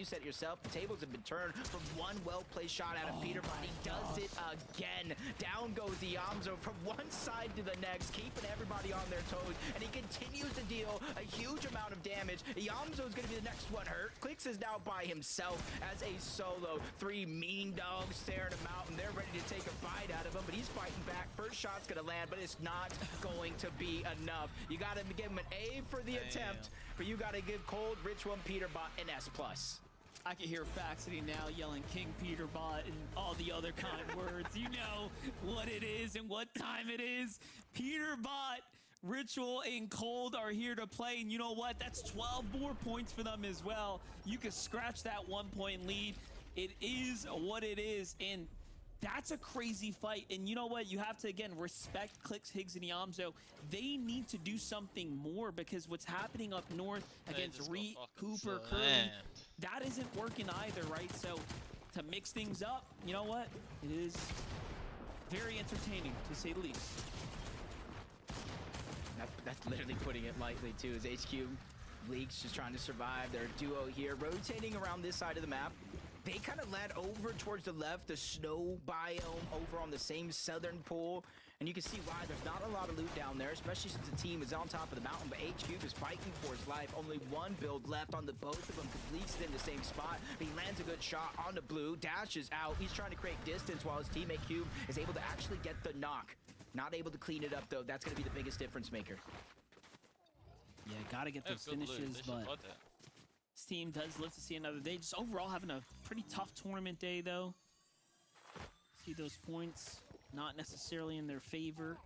You said it yourself. The tables have been turned from one well-placed shot out of Peter, but he does it again. Down goes Iamzo from one side to the next, keeping everybody on their toes, and he continues to deal a huge amount of damage. Iamzo is going to be the next one hurt. Clix is now by himself as a solo. 3 mean dogs staring him out, and they're ready to take a bite out of him, but he's fighting back. First shot's going to land, but it's not going to be enough. You got to give him an A for the attempt, but you got to give Cold, Ritual, and Peterbot an S+. I can hear Faxity now yelling King Peterbot and all the other kind words. You know what it is and what time it is. Peterbot, Ritual, and Cold are here to play, and you know what? That's 12 more points for them as well. You can scratch that 1-point lead. It is what it is, and that's a crazy fight. And you know what? You have to, again, respect Clix, Higgs, and Iamzo. They need to do something more because what's happening up north against Reed, Cooper, Curry, that isn't working either, right? So to mix things up, you know what? It is very entertaining, to say the least. That's literally putting it lightly, too, as HQ League's just trying to survive. Their duo here, rotating around this side of the map. They kind of led over towards the left, the snow biome over on the same southern pool. And you can see why there's not a lot of loot down there, especially since the team is on top of the mountain. But HQ is fighting for his life. Only one build left on the both of them because League's in the same spot. But he lands a good shot on the blue, dashes out. He's trying to create distance while his teammate Cube is able to actually get the knock. Not able to clean it up, though. That's going to be the biggest difference maker. Yeah, got to get those finishes, but this team does live to see another day. Just overall having a pretty tough tournament day, though. See those points not necessarily in their favor.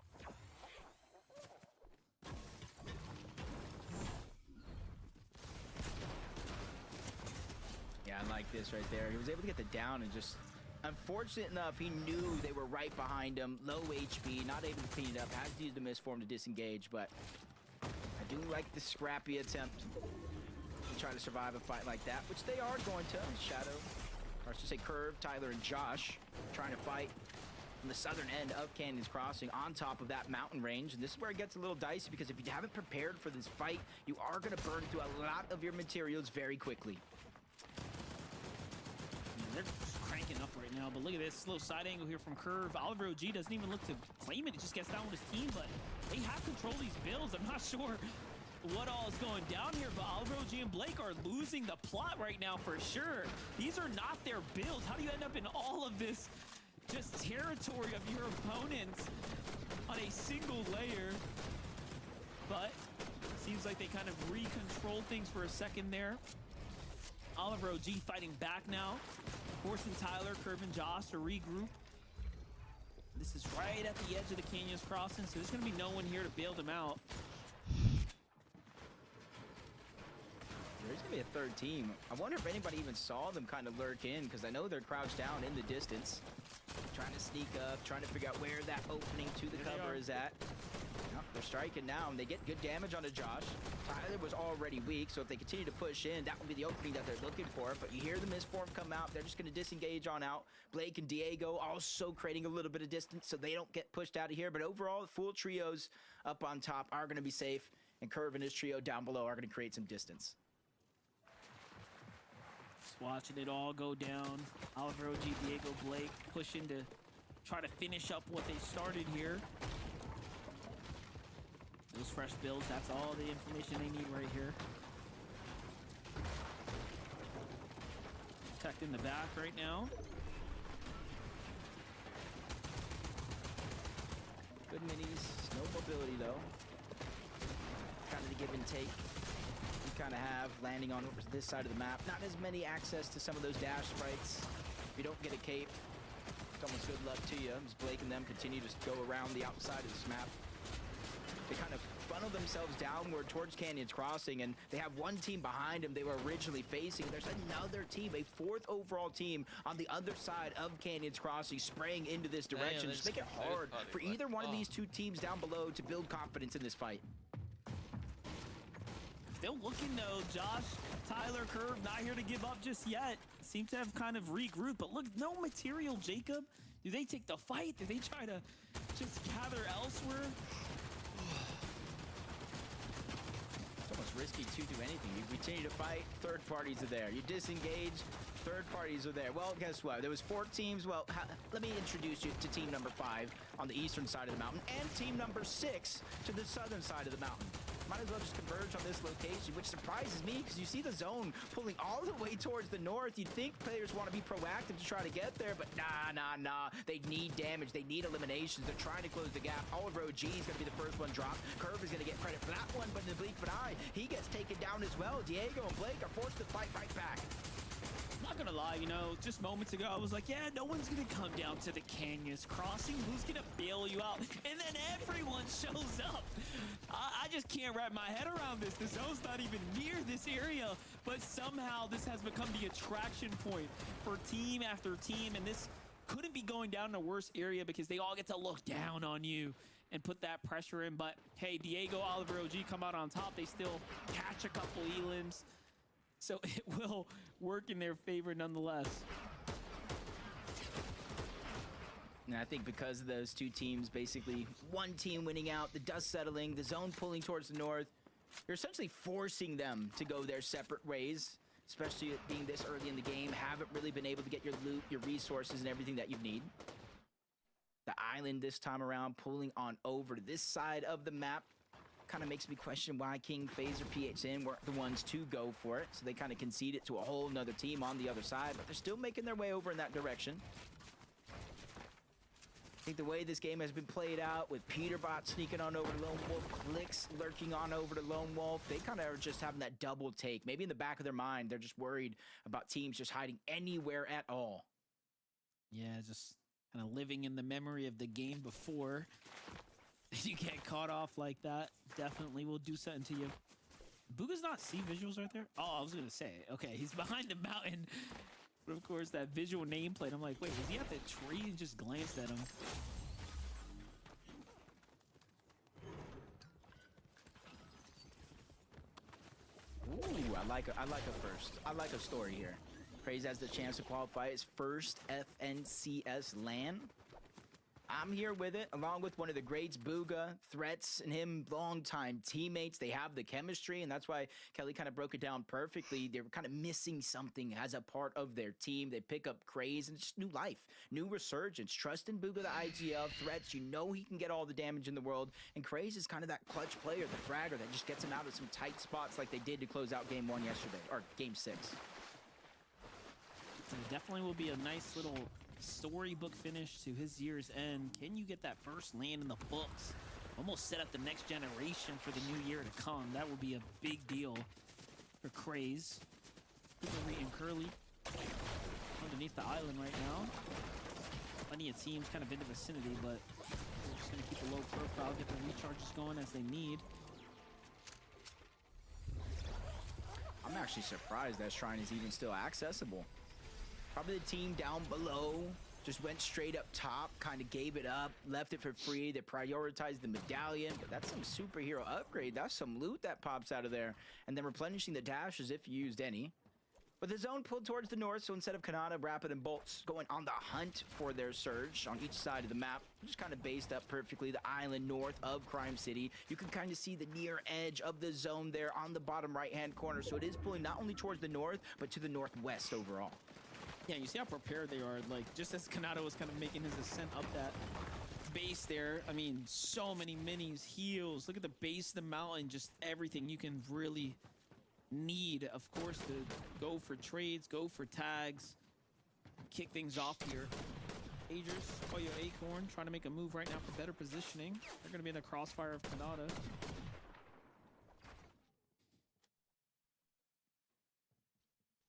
Yeah, I like this right there. He was able to get the down and just... Unfortunate enough, he knew they were right behind him. Low HP, not able to clean it up. Has to use the misform to disengage, but I do like the scrappy attempt to try to survive a fight like that, which they are going to. Shadow, or I should say Curve, Tyler, and Josh trying to fight from the southern end of Canyons Crossing on top of that mountain range. And this is where it gets a little dicey because if you haven't prepared for this fight, you are going to burn through a lot of your materials very quickly. They're just cranking up right now, but look at this slow side angle here from Curve. Oliver OG doesn't even look to claim it. He just gets down with his team, but they have control of these builds. I'm not sure what all is going down here, but Oliver OG and Blake are losing the plot right now for sure. These are not their builds. How do you end up in all of this just territory of your opponents on a single layer? But seems like they kind of re-control things for a second there. Oliver OG fighting back now. Forcing Tyler, Curve, and Josh to regroup. This is right at the edge of the Canyons Crossing, so there's going to be no one here to bail them out. There's going to be a third team. I wonder if anybody even saw them kind of lurk in, because I know they're crouched down in the distance. Trying to sneak up, trying to figure out where that opening to the cover is at. They're striking now, and they get good damage onto Josh. Tyler was already weak, so if they continue to push in, that will be the opening that they're looking for. But you hear the misform come out. They're just going to disengage on out. Blake and Diego also creating a little bit of distance so they don't get pushed out of here. But overall, the full trios up on top are going to be safe, and Curve and his trio down below are going to create some distance. Just watching it all go down. Oliver OG, Diego, Blake pushing to try to finish up what they started here. Those fresh builds, that's all the information they need right here. Protecting the back right now. Good minis, no mobility though. Kind of the give and take you kind of have landing on over this side of the map. Not as many access to some of those dash sprites. If you don't get a cape, it's almost good luck to you. As Blake and them continue to go around the outside of this map. They kind of funnel themselves downward towards Canyons Crossing, and they have one team behind them they were originally facing. There's another team, a fourth overall team on the other side of Canyons Crossing, spraying into this direction. Just make it hard for either one of these two teams down below to build confidence in this fight. Still looking though, Josh, Tyler, Curve, not here to give up just yet. Seem to have kind of regrouped, but look, no material, Jacob. Do they take the fight? Do they try to just gather elsewhere? It's almost risky to do anything. You continue to fight, third parties are there. You disengage, third parties are there. Well, guess what? There was 4 teams. Well, let me introduce you to team number 5 on the eastern side of the mountain and team number 6 to the southern side of the mountain. Might as well just converge on this location, which surprises me because you see the zone pulling all the way towards the north. You'd think players want to be proactive to try to get there, but nah. They need damage. They need eliminations. They're trying to close the gap. Oliver OG is going to be the first one dropped. Curve is going to get credit for that one, but in the blink of an eye, he gets taken down as well. Diego and Blake are forced to fight right back. Not gonna lie, you know, just moments ago I was like, yeah, no one's gonna come down to the canyons crossing. Who's gonna bail you out? And then everyone shows up. I just can't wrap my head around this. The zone's not even near this area, but somehow this has become the attraction point for team after team, and this couldn't be going down in a worse area because they all get to look down on you and put that pressure in. But hey, Diego, Oliver OG come out on top. They still catch a couple elims. So it will work in their favor nonetheless. And I think because of those two teams, basically one team winning out, the dust settling, the zone pulling towards the north, you're essentially forcing them to go their separate ways, especially being this early in the game, haven't really been able to get your loot, your resources, and everything that you need. The island this time around pulling on over to this side of the map. Kind of makes me question why King, FaZe, or PHN weren't the ones to go for it. So they kind of concede it to a whole nother team on the other side, but they're still making their way over in that direction. I think the way this game has been played out with Peterbot sneaking on over to Lone Wolf, Clicks lurking on over to Lone Wolf, they kind of are just having that double take. Maybe in the back of their mind, they're just worried about teams just hiding anywhere at all. Yeah, just kind of living in the memory of the game before. You get caught off like that, definitely will do something to you. Booga's not see visuals right there? Oh, I was going to say, okay, he's behind the mountain. But of course, that visual nameplate, I'm like, wait, was he at the tree and just glanced at him? Ooh, I like a first. I like a story here. Praise has the chance to qualify his first FNCS LAN. I'm here with it, along with one of the greats, Booga, Threats, and him, longtime teammates. They have the chemistry, and that's why Kelly kind of broke it down perfectly. They were kind of missing something as a part of their team. They pick up Craze, and just new life, new resurgence. Trust in Booga, the IGL. Threats, you know he can get all the damage in the world, and Craze is kind of that clutch player, the fragger that just gets him out of some tight spots like they did to close out Game 1 yesterday, or Game 6. So it definitely will be a nice little storybook finish to his year's end. Can you get that first land in the books? Almost set up the next generation for the new year to come. That would be a big deal for Craze. Coopery and Curly underneath the island right now. Plenty of teams kind of in the vicinity, but they're just going to keep a low profile, get the recharges going as they need. I'm actually surprised that Shrine is even still accessible. Probably the team down below just went straight up top, kind of gave it up, left it for free. They prioritized the medallion, but that's some superhero upgrade. That's some loot that pops out of there. And then replenishing the dashes if you used any. But the zone pulled towards the north, so instead of Kanata, Rapid, and Bolts going on the hunt for their surge on each side of the map, just kind of based up perfectly the island north of Crime City. You can kind of see the near edge of the zone there on the bottom right-hand corner, so it is pulling not only towards the north, but to the northwest overall. Yeah, you see how prepared they are. Like, just as Kanata was kind of making his ascent up that base there, I mean, so many minis, heals. Look at the base of the mountain, just everything you can really need, of course, to go for trades, go for tags, kick things off here. Agers, Koyo Acorn, trying to make a move right now for better positioning. They're going to be in the crossfire of Kanata.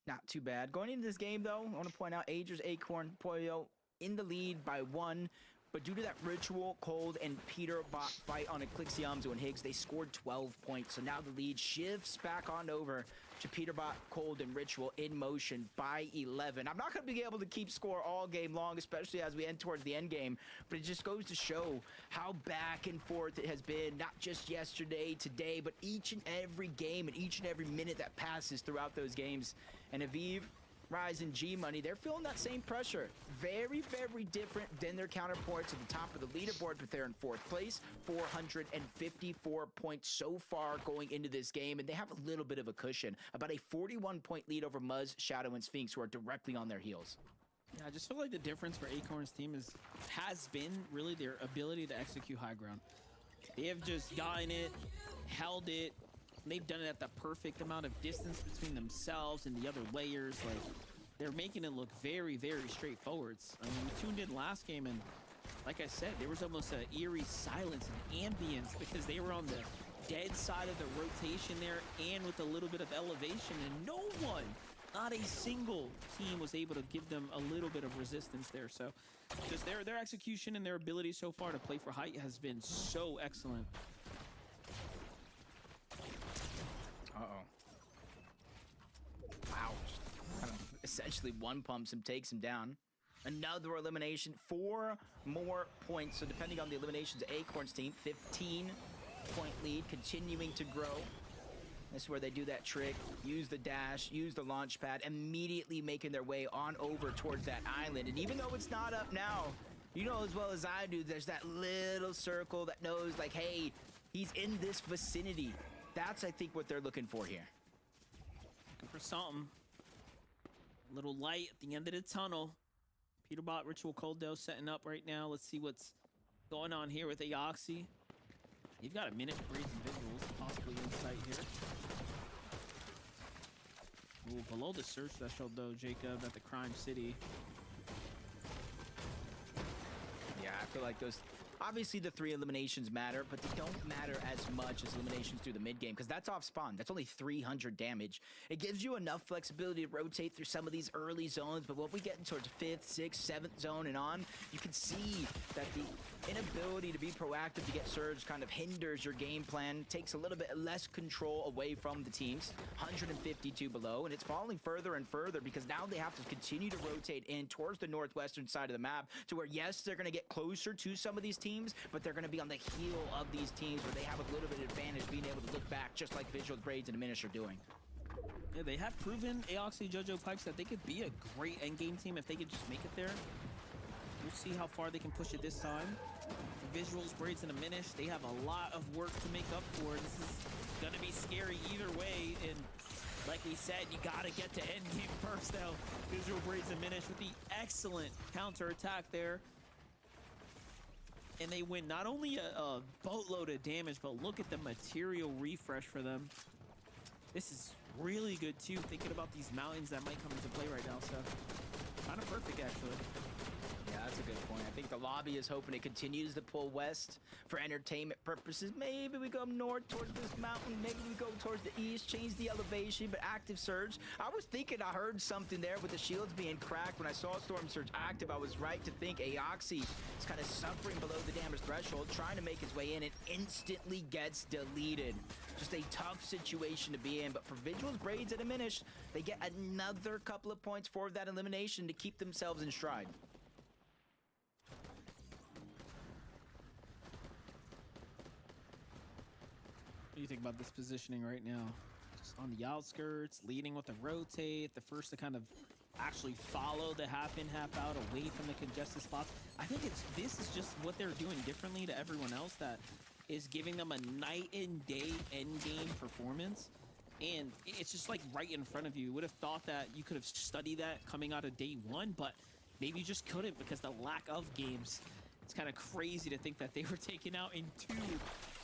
Not too bad. Going into this game, though, I want to point out Agers, Acorn, Poyo in the lead by 1. But due to that Ritual, Cold, and Peter bot fight on Eclixiamzo and Higgs, they scored 12 points. So now the lead shifts back on over to Peterbot, Cold, and Ritual in motion by 11. I'm not going to be able to keep score all game long, especially as we end towards the end game, but it just goes to show how back and forth it has been, not just yesterday, today, but each and every game and each and every minute that passes throughout those games. And Aviv, rise in G money, they're feeling that same pressure. Very, very different than their counterparts at the top of the leaderboard, but they're in 4th place, 454 points so far going into this game, and they have a little bit of a cushion, about a 41-point lead over Muzz, Shadow, and Sphinx, who are directly on their heels. Yeah, I just feel like the difference for Acorn's team has been really their ability to execute high ground. They have just gotten it, held it. They've done it at the perfect amount of distance between themselves and the other layers. Like, they're making it look very, very straightforward. I mean, we tuned in last game, and like I said, there was almost an eerie silence and ambience because they were on the dead side of the rotation there and with a little bit of elevation, and no one, not a single team was able to give them a little bit of resistance there. So just their execution and their ability so far to play for height has been so excellent. Uh-oh. Wow. Kind of essentially one pumps him, takes him down. Another elimination, 4 more points. So depending on the eliminations, Acorn's team, 15-point lead, continuing to grow. This is where they do that trick, use the dash, use the launch pad, immediately making their way on over towards that island. And even though it's not up now, you know as well as I do, there's that little circle that knows, like, hey, he's in this vicinity. That's, I think, what they're looking for here. Looking for something. A little light at the end of the tunnel. Peterbot Ritual Coldo setting up right now. Let's see what's going on here with Aoxy. You've got a minute to breathe some visuals, possibly in sight here. Ooh, below the search threshold, though, Jacob, at the Crime City. Yeah, I feel like those... Obviously, the 3 eliminations matter, but they don't matter as much as eliminations through the mid-game, because that's off spawn. That's only 300 damage. It gives you enough flexibility to rotate through some of these early zones, but when we get towards 5th, 6th, 7th zone and on, you can see that the inability to be proactive to get surge kind of hinders your game plan, takes a little bit less control away from the teams. 152 below, and it's falling further and further because now they have to continue to rotate in towards the northwestern side of the map to where, yes, they're going to get closer to some of these teams, but they're going to be on the heel of these teams where they have a little bit of advantage being able to look back, just like Visuals, Braids, and Diminish are doing. Yeah, they have proven, Aoxy, JoJo Pipes, that they could be a great endgame team if they could just make it there. We'll see how far they can push it this time. For Visuals, Braids, and Diminish, they have a lot of work to make up for. This is going to be scary either way, and like we said, you got to get to endgame first, though. Visual, Braids, and Diminish with the excellent counter-attack there. And they win not only a boatload of damage, but look at the material refresh for them. This is really good, too, thinking about these mountains that might come into play right now. So, kind of perfect, actually. Yeah, that's a good point. I think the lobby is hoping it continues to pull west for entertainment purposes. Maybe we go north towards this mountain. Maybe we go towards the east, change the elevation, but active surge. I was thinking I heard something there with the shields being cracked. When I saw Storm Surge active, I was right to think Aoxy is kind of suffering below the damage threshold, trying to make his way in. It instantly gets deleted. Just a tough situation to be in, but for Visuals, Braids, and Diminish, they get another couple of points for that elimination to keep themselves in stride. What do you think about this positioning right now? Just on the outskirts, leading with the rotate, the first to kind of actually follow the half in, half out, away from the congested spots. I think this is just what they're doing differently to everyone else that is giving them a night and day end game performance. And it's just like right in front of you. You would have thought that you could have studied that coming out of day one, but maybe you just couldn't because the lack of games. It's kind of crazy to think that they were taken out in 2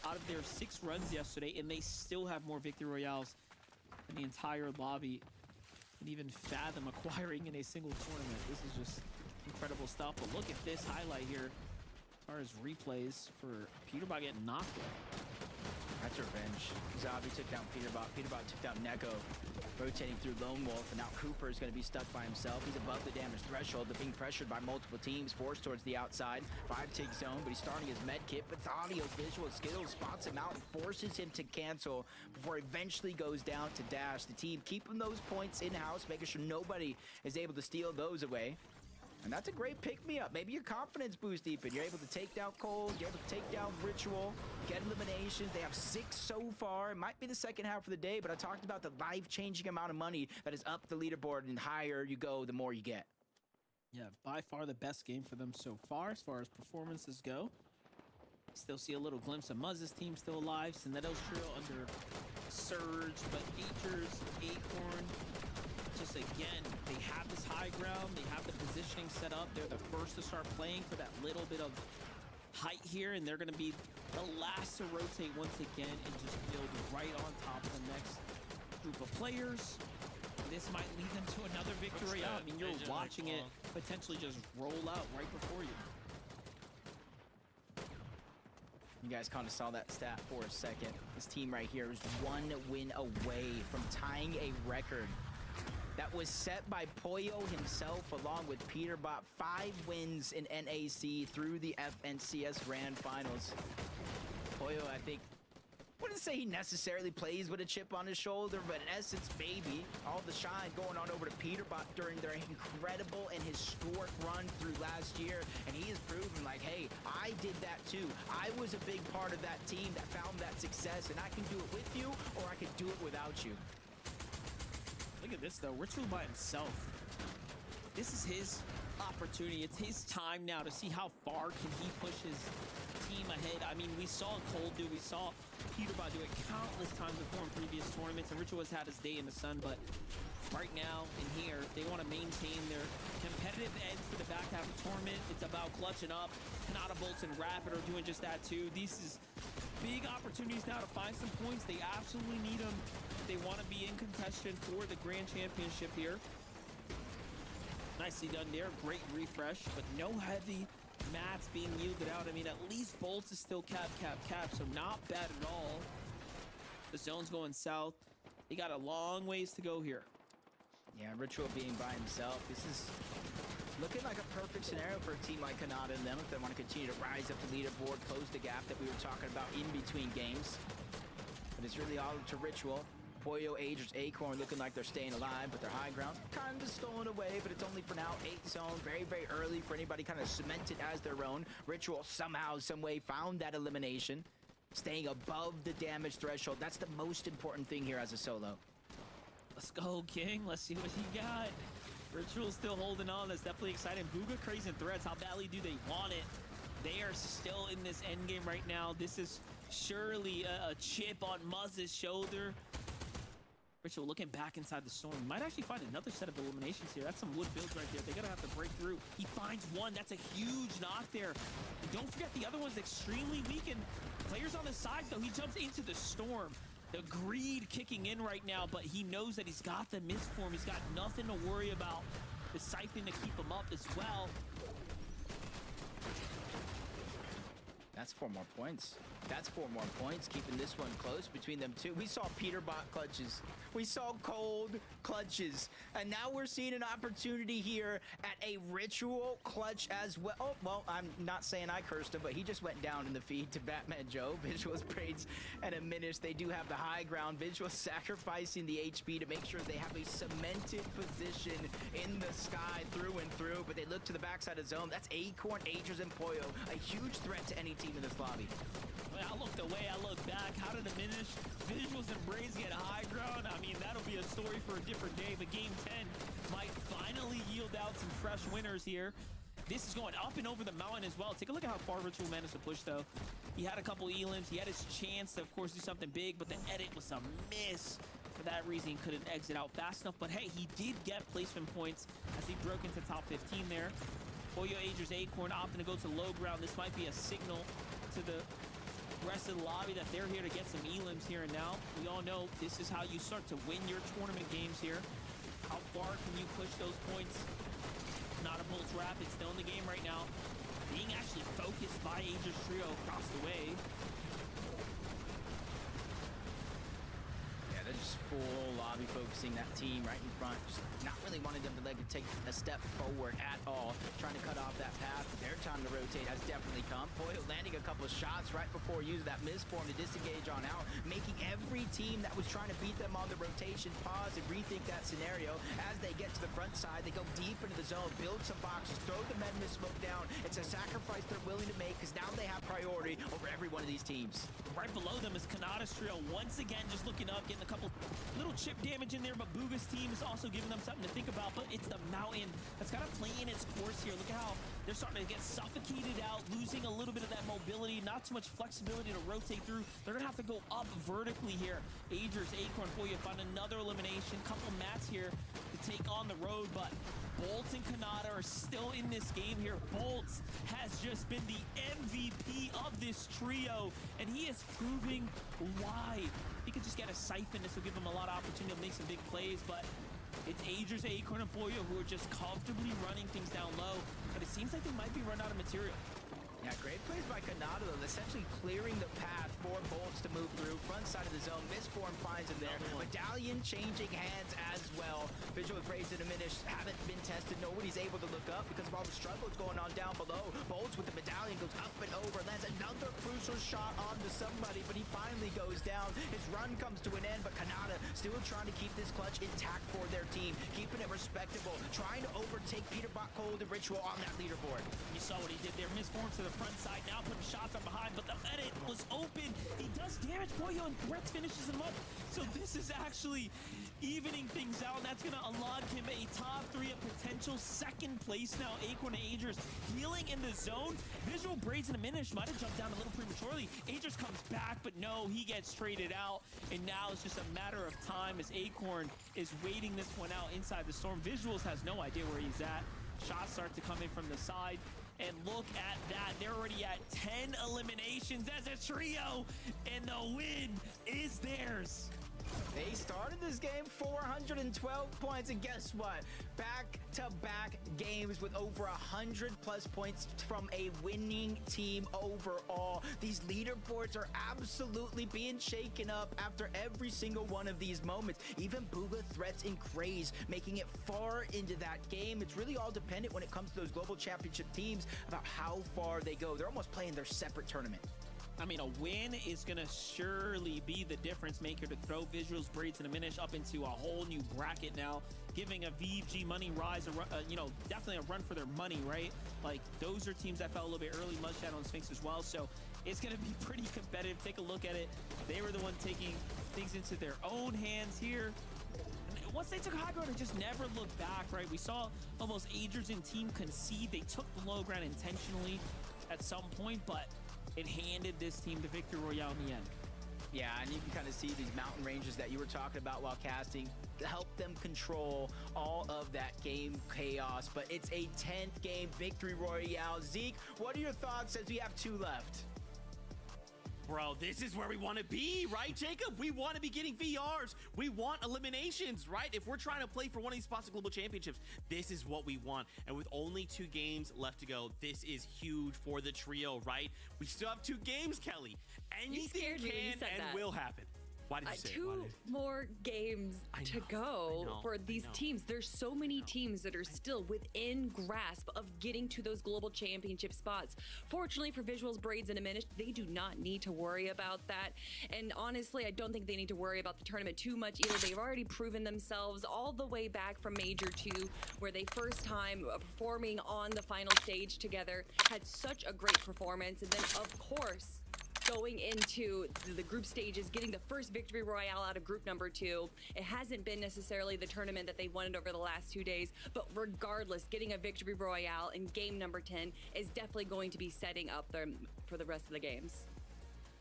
out of their 6 runs yesterday, and they still have more victory royales than the entire lobby can even fathom acquiring in a single tournament. This is just incredible stuff. But look at this highlight here as far as replays for Peterbot getting knocked out. That's revenge. Zabi took down Peterbot. Peterbot took down Neko, rotating through Lone Wolf, and now Cooper is going to be stuck by himself. He's above the damage threshold, but being pressured by multiple teams, forced towards the outside. 5-tick zone, but he's starting his med kit, but the audio visual skills spots him out and forces him to cancel before he eventually goes down to dash. The team keeping those points in-house, making sure nobody is able to steal those away. And that's a great pick-me-up. Maybe your confidence boost, Ethan. You're able to take down Cold, you're able to take down Ritual, get eliminations. They have 6 so far. It might be the second half of the day, but I talked about the life-changing amount of money that is up the leaderboard, and higher you go, the more you get. Yeah, by far the best game for them so far as performances go. Still see a little glimpse of Muzz's team still alive. Sinetto's trio under Surge, but Features, Acorn, just again, they have this high ground. They have the positioning set up. They're the first to start playing for that little bit of height here, and they're going to be the last to rotate once again and just build right on top of the next group of players. This might lead them to another victory. I mean, you're watching it potentially just roll out right before you. You guys kind of saw that stat for a second. This team right here is 1 win away from tying a record that was set by Pollo himself along with Peterbot. 5 wins in NAC through the FNCS Grand Finals. Pollo, I think, wouldn't say he necessarily plays with a chip on his shoulder, but in essence, maybe. All the shine going on over to Peterbot during their incredible and historic run through last year, and he has proven like, hey, I did that too. I was a big part of that team that found that success, and I can do it with you, or I can do it without you. Look at this, though. Ritual by himself. This is his opportunity. It's his time now to see how far can he push his team ahead. I mean, we saw Cole do, we saw Peterbot do it countless times before in previous tournaments, and Ritual has had his day in the sun, but right now in here, if they want to maintain their competitive edge for the back half of the tournament, it's about clutching up. Kanata Bolts and Rapid are doing just that too. These is big opportunities now to find some points. They absolutely need them. They want to be in contention for the Grand Championship here. Nicely done there. Great refresh, but no heavy mats being yielded out. I mean, at least Bolts is still cap, so not bad at all. The zone's going south. They got a long ways to go here. Yeah, Ritual being by himself. This is looking like a perfect scenario for a team like Kanata and them if they want to continue to rise up the leaderboard, close the gap that we were talking about in between games. But it's really all up to Ritual. Pollo, Agers, Acorn looking like they're staying alive, but their high ground kind of stolen away, but it's only for now. 8 zone, very, very early for anybody kind of cemented as their own. Ritual somehow, some way found that elimination, staying above the damage threshold. That's the most important thing here as a solo. Let's go, King. Let's see what he got. Ritual still holding on. That's definitely exciting. Booga, Craze, and Threads. How badly do they want it? They are still in this end game right now. This is surely a chip on Muzz's shoulder. Ritual looking back inside the storm. Might actually find another set of eliminations here. That's some wood builds right there. They're going to have to break through. He finds one. That's a huge knock there. And don't forget the other one's extremely weak. And players on the sides, though, he jumps into the storm. The greed kicking in right now, but he knows that he's got the misform. He's got nothing to worry about. The siphon to keep him up as well. That's 4 more points. That's 4 more points, keeping this one close between them two. We saw Peterbot clutches. We saw Cold clutches. And now we're seeing an opportunity here at a Ritual clutch as well. Oh, well, I'm not saying I cursed him, but he just went down in the feed to Batman Joe. Visuals, Braids, and a Minish. They do have the high ground. Visuals sacrificing the HP to make sure they have a cemented position in the sky through and through, but they look to the backside of zone. That's Acorn, Agers, and Pollo. A huge threat to any team in this lobby. I looked away, I looked back. How did Diminish, Visuals, and Braids get high ground? I mean, that'll be a story for a different day, but game 10 might finally yield out some fresh winners here. This is going up and over the mountain as well. Take a look at how far Ritual managed to push, though. He had a couple elims. He had his chance to, of course, do something big, but the edit was a miss. For that reason, he couldn't exit out fast enough. But hey, he did get placement points as he broke into top 15 there. Pollo, Agers, Acorn opting to go to low ground. This might be a signal to the rest of the lobby that they're here to get some elims here and now. We all know this is how you start to win your tournament games here. How far can you push those points? Not a Bolts Rapid still in the game right now. Being actually focused by Agers Trio across the way. Yeah, they're just full lobby focusing that team right in front, just not really wanting them to take a step forward at all, trying to cut off that path. Their time to rotate has definitely come. Poyo landing a couple of shots right before using that misform to disengage on out, making every team that was trying to beat them on the rotation pause and rethink that scenario. As they get to the front side, they go deep into the zone, build some boxes, throw the Medmus smoke down. It's a sacrifice they're willing to make because now they have priority over every one of these teams. Right below them is Kanata's trio once again just looking up, getting a couple little chip damage in there, but Bugha's team is also giving them something to think about. But it's the mountain that's kind of playing its course here. Look at how they're starting to get suffocated out, losing a little bit of that mobility, not too much flexibility to rotate through. They're gonna have to go up vertically here. Agers, Acorn, Poyo found another elimination, couple mats here to take on the road, but Bolts and Kanata are still in this game here. Bolts has just been the MVP of this trio, and he is proving why. He could just get a siphon. This will give him a lot of opportunity to make some big plays, but it's Agers, Acorn, and Poyo who are just comfortably running things down low, but it seems like they might be run out of material. Yeah, great plays by Kanata, though, essentially clearing the path for Bolts to move through. Front side of the zone, Misform finds him there. Medallion changing hands as well. Visual Praise and Diminished haven't been tested. Nobody's able to look up because of all the struggles going on down below. Bolts with the Medallion goes up and over, lands another crucial shot onto somebody, but he finally goes down. His run comes to an end, but Kanata still trying to keep this clutch intact for their team, keeping it respectable, trying to overtake Peter Cold and Ritual on that leaderboard. You saw what he did there. Misform to the front side, now putting shots up behind, but the edit was open. He does damage Poyo, and Threats finishes him up. So this is actually evening things out, and that's going to unlock him a top 3 of potential second place now. Acorn and Agers healing in the zone. Visual Braids and Diminish might have jumped down a little prematurely. Agers comes back, but no, he gets traded out, and now it's just a matter of time as Acorn is waiting this one out inside the storm. Visuals has no idea where he's at. Shots start to come in from the side. And look at that. They're already at 10 eliminations as a trio, and the win is theirs. They started this game 412 points, and guess what? Back-to-back games with over 100+ points from a winning team overall. These leaderboards are absolutely being shaken up after every single one of these moments. Even Bugha, Threats, and Craze making it far into that game. It's really all dependent when it comes to those global championship teams about how far they go. They're almost playing their separate tournament. I mean, a win is going to surely be the difference maker to throw Visuals, Braids, and Diminish up into a whole new bracket now, giving a VG Money Rise, definitely a run for their money, right? Like, those are teams that fell a little bit early, Mudshadow and Sphinx as well, so it's going to be pretty competitive. Take a look at it. They were the one taking things into their own hands here. And once they took high ground, they just never looked back, right? We saw almost Agers and team concede. They took the low ground intentionally at some point, but it handed this team the victory royale in the end. Yeah, and you can kind of see these mountain ranges that you were talking about while casting to help them control all of that game chaos. But it's a 10th game victory royale. Zeke, what are your thoughts as we have 2 left? Bro, this is where we want to be, right, Jacob? We want to be getting VRs. We want eliminations, right? If we're trying to play for one of these spots of global championships, this is what we want. And with only 2 games left to go, this is huge for the trio, right? We still have 2 games, Kelly. Anything can and will happen. Why did you say 2 more games to go for these teams. There's so many teams that are still within grasp of getting to those global championship spots. Fortunately for Visuals, Braids, and Diminished, they do not need to worry about that. And honestly, I don't think they need to worry about the tournament too much either. They've already proven themselves all the way back from Major 2, where they first time performing on the final stage together, had such a great performance. And then, of course, going into the group stages, getting the first victory royale out of group number 2. It hasn't been necessarily the tournament that they wanted over the last 2 days, but regardless, getting a victory royale in game number 10 is definitely going to be setting up them for the rest of the games.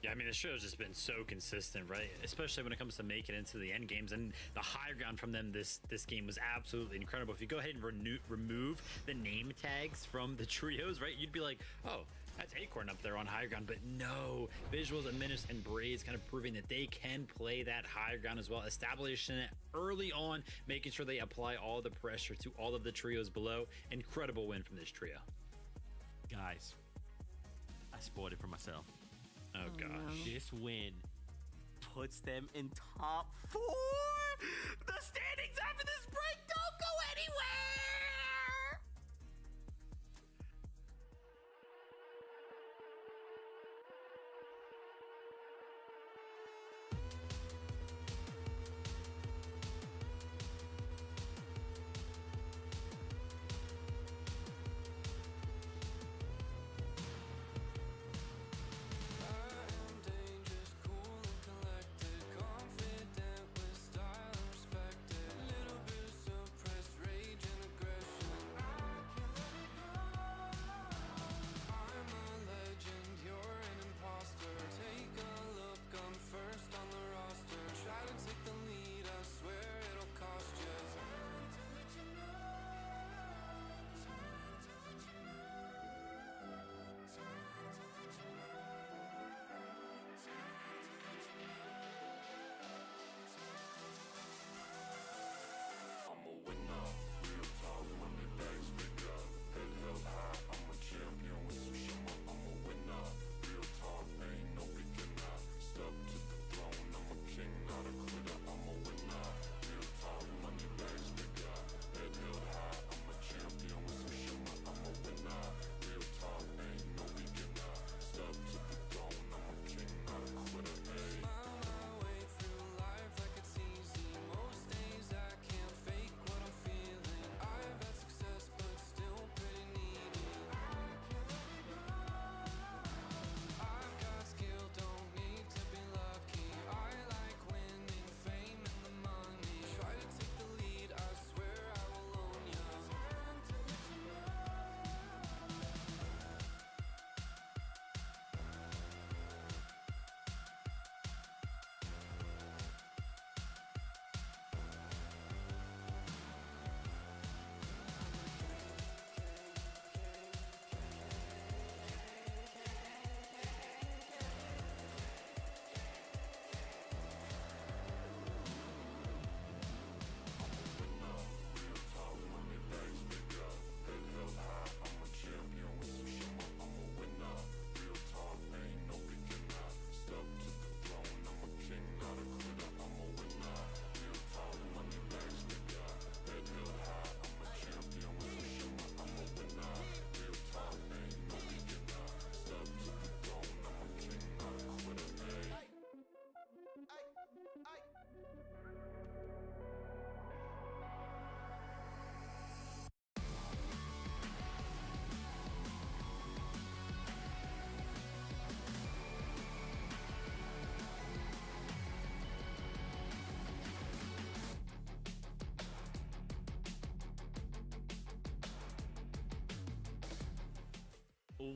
Yeah, I mean, the show's just been so consistent, right? Especially when it comes to making it into the end games, and the high ground from them this game was absolutely incredible. If you go ahead and remove the name tags from the trios, right, you'd be like, oh, that's Acorn up there on high ground, but no, Visuals, Diminished, and Braids kind of proving that they can play that high ground as well, establishing it early on, making sure they apply all the pressure to all of the trios below. Incredible win from this trio. Guys, I spoiled it for myself. Oh gosh. This win puts them in top 4. The standings after this break don't go anywhere.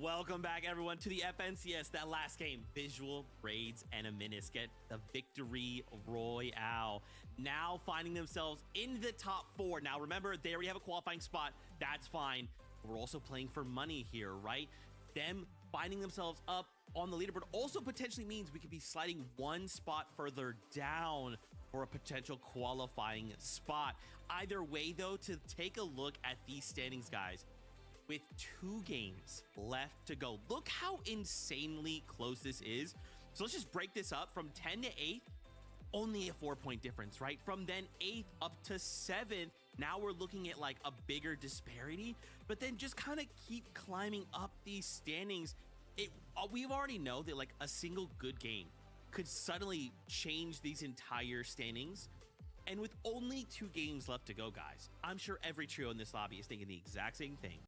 Welcome back, everyone, to the FNCS. That last game, Visual, Braids, and Aminis get the victory royale. Now finding themselves in the top 4. Now, remember, they already have a qualifying spot. That's fine. We're also playing for money here, right? Them finding themselves up on the leaderboard also potentially means we could be sliding one spot further down for a potential qualifying spot. Either way, though, to take a look at these standings, guys, with 2 games left to go. Look how insanely close this is. So let's just break this up from 10 to 8. Only a 4-point difference, right? From then 8th up to 7th. Now we're looking at like a bigger disparity, but then just kind of keep climbing up these standings. We already know that like a single good game could suddenly change these entire standings. And with only 2 games left to go, guys, I'm sure every trio in this lobby is thinking the exact same thing.